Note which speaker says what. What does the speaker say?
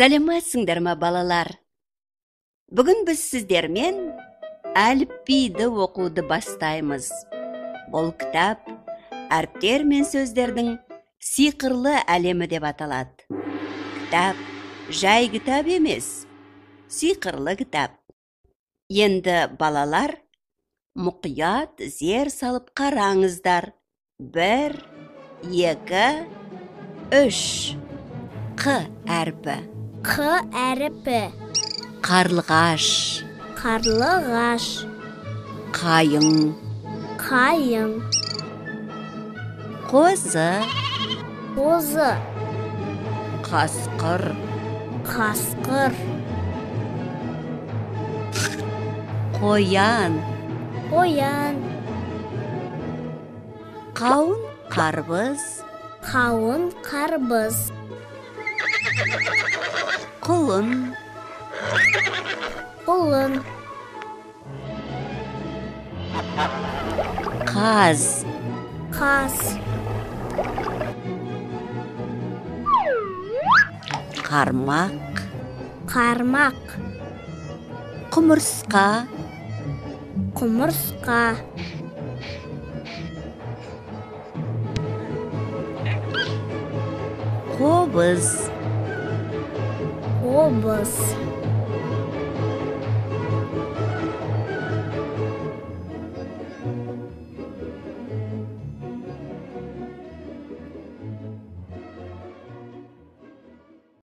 Speaker 1: Сәлеметсіңдер ме, балалар? Бүгін біз сіздермен әліпбиді оқуды бастаймыз. Бұл кітап әріптер мен сөздердің сиқырлы әлемі деп аталады. Кітап жай кітап емес, сиқырлы кітап. Енді балалар, мұқият зер салып қараңыздар. 1, 2, 3. Қ әрпі.
Speaker 2: Қ әріпі.
Speaker 1: Қарлығаш.
Speaker 2: Қарлығаш.
Speaker 1: Қайың.
Speaker 2: Қайың.
Speaker 1: Қозы.
Speaker 2: Қозы.
Speaker 1: Қасқыр.
Speaker 2: Қасқыр.
Speaker 1: Қоян.
Speaker 2: Қоян.
Speaker 1: Қауын қарбыз.
Speaker 2: Қауын қарбыз.
Speaker 1: Құлын.
Speaker 2: Құлын.
Speaker 1: Қаз.
Speaker 2: Қаз.
Speaker 1: Қармақ.
Speaker 2: Қармақ.
Speaker 1: Құмырсқа.
Speaker 2: Құмырсқа.
Speaker 1: Қобыз.
Speaker 2: Қобыз.